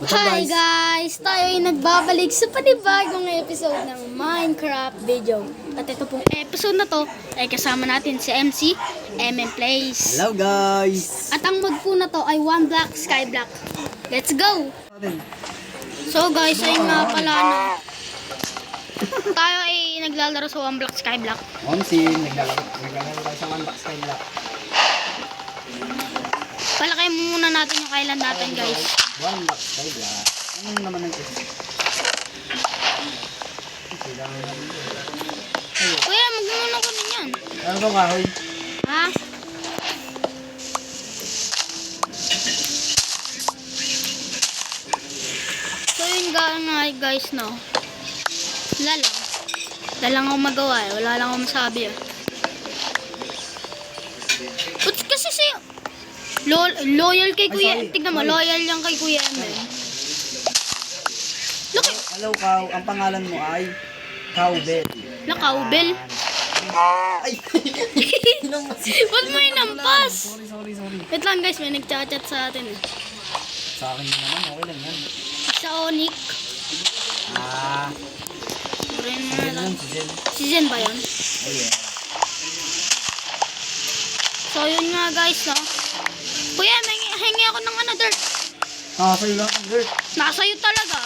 Hi guys! Tayo ay nagbabalik sa panibagong episode ng Minecraft video. At ito pong episode na to ay kasama natin si MC, MM Plays. Hello guys! At ang mod po na to ay One Block Sky Block. Let's go! So guys, ay nga pala na tayo ay naglalaro sa One Block Sky Block. Onsin, naglalaro tayo sa One Block Sky Block. Palakay muna natin yung island natin guys. One Block Sky Block. Ano naman ang ito? Kuya, magmuna ko din yan. Ano ba kahoy? Ha? So yun nga guys, no? Wala lang. Wala lang akong magawa eh. Wala lang akong masabi eh. Ba't kasi si loyal kay Kuya. Tignan mo, loyal yan kay Kuya Emel. Look at, Hello Cow, ang pangalan mo ay Cowbell. nakaubel. Ay! Ba't mo inampas? Sorry. Wait lang guys, may nagchat-chat sa atin eh. Sa akin naman, okay lang yan. Sa Onyx. Brain mo na lang. Si Jen. Si Zen ba yun? Oh yeah. So yun nga guys, no? Kuya, hingi ako ng ano, dirt. Sa'yo lang ang dirt. Nakasa'yo talaga.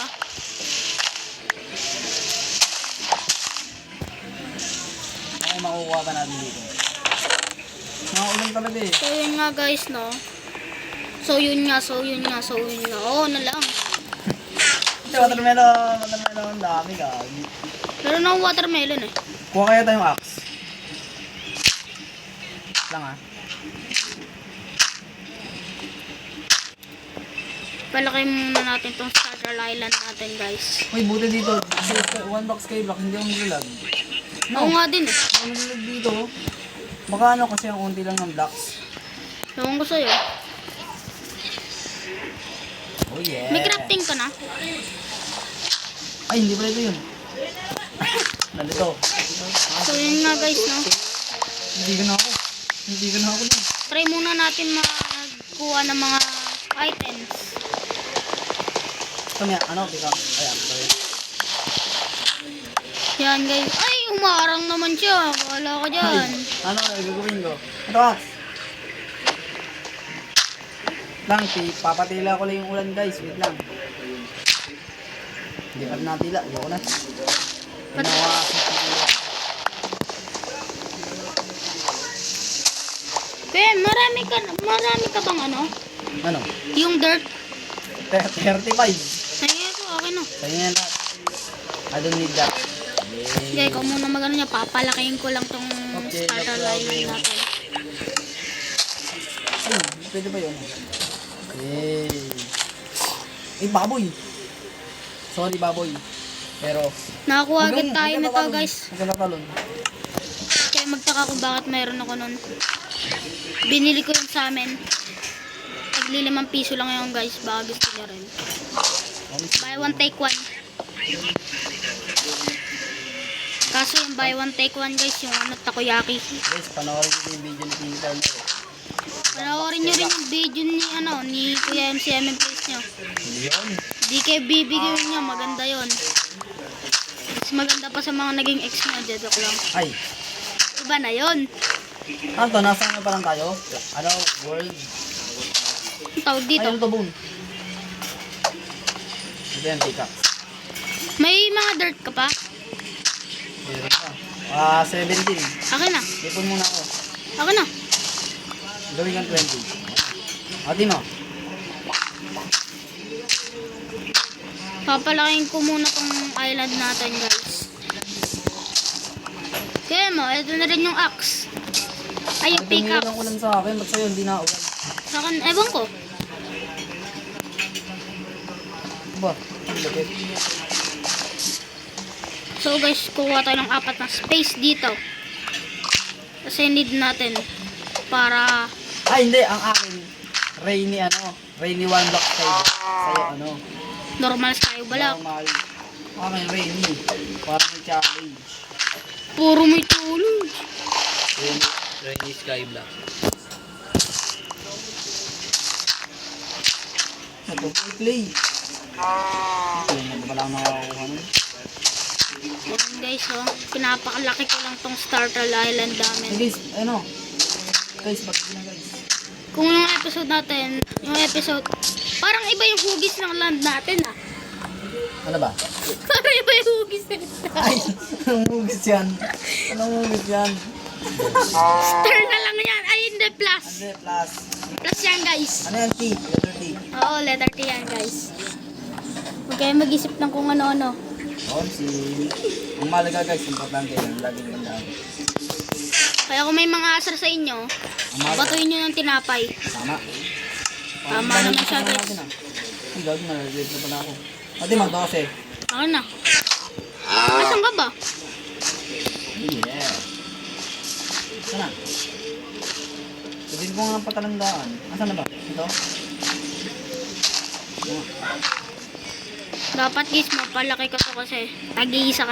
Ako makukuha pa natin dito. Mga ulan talaga eh. So yun nga guys, no? So yun nga. Oo na lang. Watermelon, ang dami ka. Meron akong watermelon eh. Kuha kaya tayong axe. Lang Palakay muna natin tong starter island natin guys. Uy, buti dito. One Block Sky Block, hindi ako nilalag. Oo nga din eh. Ako nilalag dito. Baka ano kasi ang unti lang ng blocks. Ewan ko sa'yo. Oh yeah. May crafting ka na? Ay, hindi pala ito yun. Nandito. So yun nga guys, no? Hindi ka na ako lang. Try muna natin magkuha ng mga items. Kami, ano, pick up. Ayan, sorry. Yan guys. Ay, umarang naman siya. Wala ka dyan. Ano, gagawin ko? Ito ah. Lang, papatila ko lang yung ulan guys. Wait lang. Hindi pa natila. Ayoko na. Ginawa sa tila. Kaya marami ka bang ano? Ano? Yung dirt. 35. Ay, ito, okay no. Sa'yo yan lahat. I don't need that. Kaya ikaw muna magano niya, papalakihin ko lang tong Okay, starter no island problem. natin. Ay, pwede ba yun? Okay. Ay, baboy. Sorry, baboy. Pero, Nakakuha agad tayo nito guys. Magkakatalon. Kaya magtaka kung bakit mayroon ako nun. Binili ko yun sa amin. Tagli 5 piso lang yun guys, baka gusto niya rin. Buy one take one. Kaso yung buy one take one guys, yung ano, takoyaki. Guys, panoorin nyo yung video ni Tita Nero. Panoorin nyo rin yung video ni ano, ni Kuya MCM Place nyo. Yun. Di kayo bibigyan nyo, maganda yon. Mas maganda pa sa mga naging ex nyo, joke lang. Ay, Iba na yon. ano to? Nasa ano pa lang tayo? Ano? World? Ang tawag dito. Ay, ano to, Boon? Ito yan, tika. May mga dirt ka pa? Meron pa. 17. Akin na. Ipon muna ako. Akin na. Gawin kang 20. Ati mo. Papalaking ko muna tong island natin guys. Kaya mo, ito na rin yung axe. Ay, yung Tumingin pickaxe. lang ulan sa akin. Ba't sa'yo hindi na ulan? Sa akin, ewan ko. Ba? Ang lapit. So guys, kuha tayo ng 4 na space dito. Kasi need natin para Ay, hindi. Ang akin. Rainy ano. Rainy one block side. Sa'yo ano. normal sky balak. Normal. Akin rainy. Para may challenge. Puro may tulog. Rainy sky block. Ito po clay. Ito, hindi pala ako nakakakuha nun. Yan guys, oh. Pinapakalaki ko lang tong Startle Island namin. Hey guys, ano? Guys, bakit na guys? Kung yung episode natin, parang iba yung hugis ng land natin ah. Ano ba? Parang iba yung hugis ng land. Ay, anong hugis yan? Anong hugis yan? Star na lang yan. Ay, hindi, plus. Hindi, plus. Plus yan guys. Ano yan, T? Letter T. Oo, letter T yan guys. Huwag kayo mag-isip ng kung ano-ano. Si ang malaga guys, importante yan. Laging gandaan. Kaya kung may mga asar sa inyo, batuhin nyo ng tinapay. Tama. Tama naman siya guys. Ang gagawin, nalagay na pala ako. Pati mag-12. Ako na. Asan ka ba? Yeah. Sana. Sabihin ko nga patalandaan. Asan na ba? Ito? Dapat guys, mapalaki ko to kasi tag-isa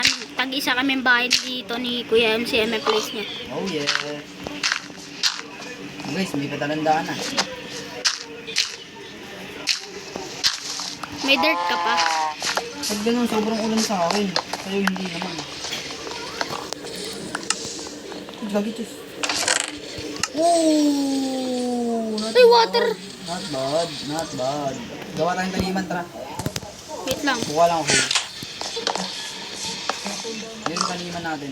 kami bahay dito ni Kuya MCM place niya. Oh yeah. Guys, may patalandaan na. May dirt ka pa. Pag ganun, sobrang ulan sa akin. Sa'yo hindi naman. Gagi, tis. Ooh! Not Ay, water! bad. Not bad, not bad. Gawa tayong taliman, tara. Wait lang. Kuha lang ako. Yun yung taliman natin.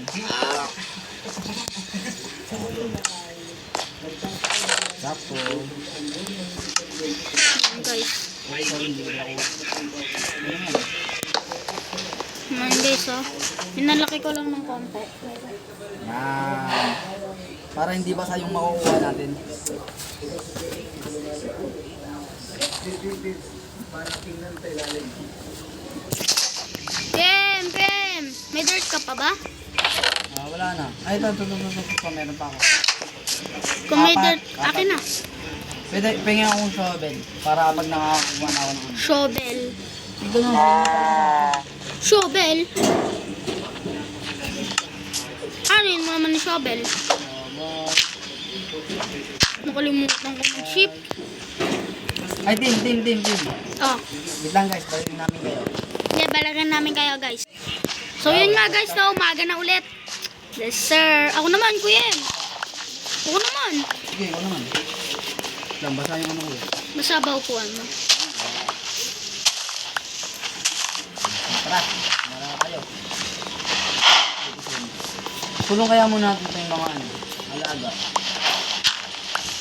Sakto. Ayan, guys. Okay, sorry, hindi ko ako. Ano yan? Ayan guys, oh. Pinalaki ko lang ng konti. Yan. Para hindi basa yung makukuha natin. Pem! May dirt ka pa ba? Wala na. Ay, ito. Meron pa ako. Kung may Apat. dirt, akin na. Pwede, pingin akong shovel. Para pag nakakuha na ako ng ano. Shovel. Ito na. Shovel? Ano yun mo naman ni shovel? Nakalimutan ko mag-ship. Ay, team. Oh. Wait lang guys, balikin namin kayo. Yeah, balagan namin kayo guys. So yun nga guys, na umaga na ulit. Yes sir. Ako naman, Kuya M. Ako naman. Sige, ikaw naman. Lang, basa yung ano ko. Masabaw po ano. Tara, mara kayo. Tulong kaya muna natin ito yung mga ano, alaga.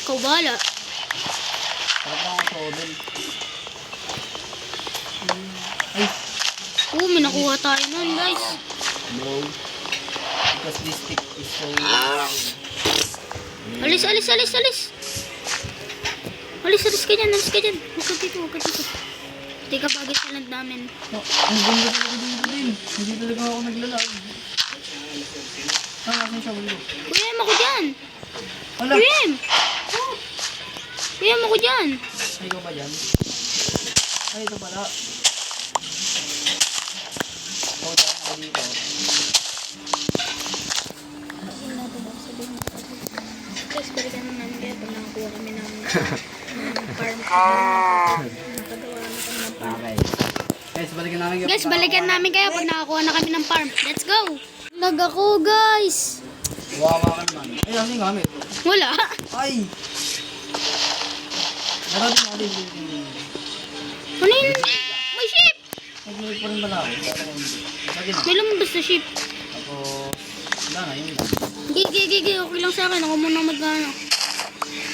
Ikaw bahala. Sarap lang ako shovel. Ay, May nakuha tayo nun guys. no. Because this stick is so... Alis ka dyan. Huwag ka dito. Hindi ka bagay sa land namin. Oh, ang ganda talaga dito din. Hindi talaga ako naglalag. Saan natin siya ulo? Kuya M, ako dyan. Wala. Kuya M. Kuya M, ako dyan. Ay, ikaw ba dyan? Ay, ito pala. Ikaw dyan, ako dito. Guys, balikan naman namin kaya pag nakakuha kami ng farm. Nakagawa na kami ng farm. Okay. Guys, balikan namin kayo. Guys, balikan namin kayo pag nakakuha na kami ng farm. Let's go! Lag ako, guys! Wawa ka naman. Ay, ano yung gamit? Wala. Ay! Narating natin. Ano yun? May ship! Nag-live pa rin pala ako. Lagi na. May lumabas na ship. Tapos, wala na, yun lang. Gigi. Okay lang sa akin. Ako muna mag-ano.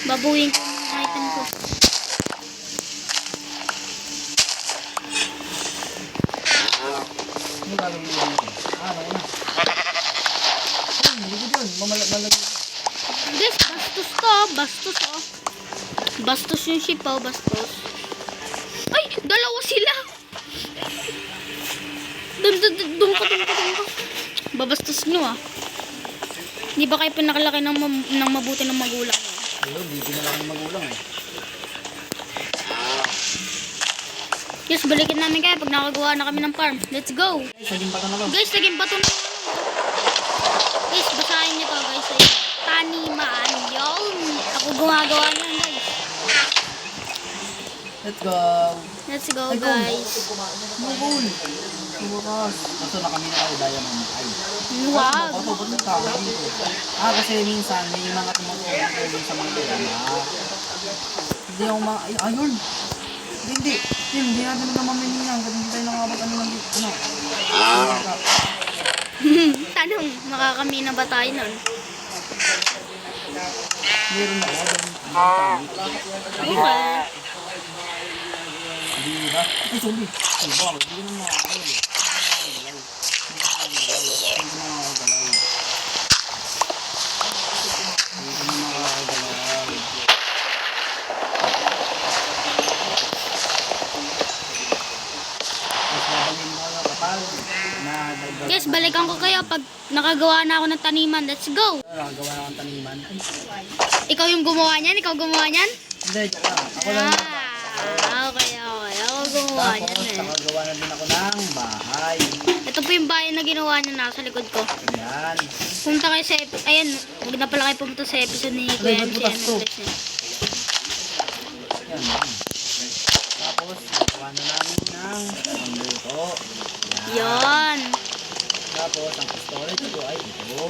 Babuhin ko yung item ko. Ano gagawin mo dito? Okay na. Ay, hindi ko dyan. Mamalagay. Guys, bastos to. Bastos, oh. Bastos yung ship, oh. Bastos. Ay! Dalawa sila! Doon ka. Babastos nyo, ah. Di ba kayo pinakalaki ng mabuti ng magulang nyo? Ayun, di pinalaki ng magulang eh. Yes, balikin namin kayo pag nakagawa na kami ng farm. Let's go! Ay, saging pata na lang. Guys, naging bato na yun. Guys, basahin nyo to, guys. Ayun. Taniman. Yun. Ako gumagawa niyan, guys. Let's go. Let's go, Ay, guys. Bukol. Bukas. Kaso na kami na kaudaya ng ay. Wag. Bato, bato tao dito. Kasi minsan may mga tumutulong sa mga drama. Hindi ako ay, ayun. Hindi. Hindi natin nagmamaminingan. Kasi hindi tayo nakabag ano lang dito. Ano? Tanong, makakamina ba tayo nun? Meron ako. Okay. Hindi ba? Ay, zombie. Ay, bakit? Hindi naman makakalaw. Guys, balikan ko kayo pag nakagawa na ako ng taniman. Let's go! Gawa na akong taniman. Ikaw yung gumawa niyan? Ikaw gumawa niyan? Hindi, joke lang. Ako lang. Okay. Ako gumawa niyan Tapos, eh. nakagawa na din ako ng bahay. Ito po yung bahay na ginawa niya nasa likod ko. Ayan. Pumunta kayo sa ayan, huwag na pala kayo pumunta sa episode ni Kuya MC butas to. Flex niya. Ayan. Tapos, nagawa na namin ng luto. Yan. Tapos, ang storage ko ay ito.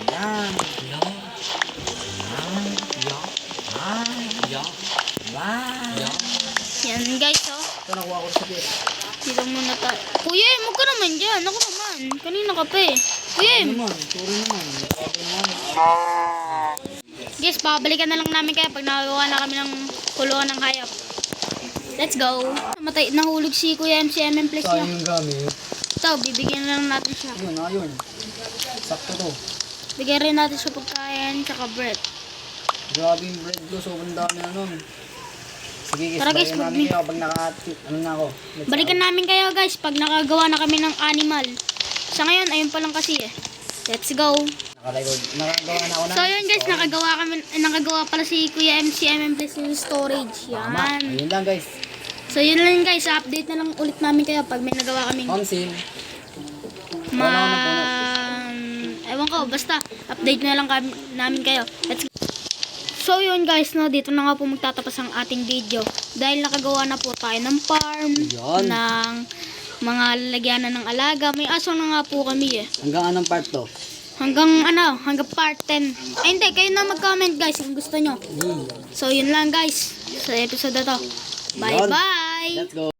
Ayan. Yan guys, oh. Ito, nakuha ko sa bit. Dito muna tayo. Kuya, huwag ka naman dyan. Ako naman. Kanina ka pa eh. Kuya, Naman, turo naman. Sabi naman. guys, babalikan na lang namin kaya pag nakagawa na kami ng kulungan ng hayop. Let's go. Namatay, nahulog si Kuya MC Flex niya. Sayang yung gamit. Ito, bibigyan na lang natin siya. Ayun. Sakto to. Bigyan rin natin siya pagkain, tsaka bread. Grabe yung bread ko. Sobrang dami na nun. Sige guys, Tara, guys, balikan namin kayo pag ano na ako. Let's Balikan namin kayo guys pag nakagawa na kami ng animal. Sa ngayon, ayun pa lang kasi eh. Let's go. Naka-record. Nakagawa na ako na. So yun guys, nakagawa pala si Kuya MC Flex yung storage. Tama. Yan. Ayun lang guys. So yun lang guys, update na lang ulit namin kayo pag may nagawa kaming Conceal. ewan ko, basta update na lang namin kayo. Let's go. So yun guys, no, dito na nga po magtatapos ang ating video. Dahil nakagawa na po tayo ng farm, Yun. ng mga lalagyanan ng alaga. May aso na nga po kami eh. Hanggang anong part to? Hanggang part 10. Ay hindi, kayo na mag-comment guys kung gusto nyo. So yun lang guys, sa episode na to. Bye bye! Let's go.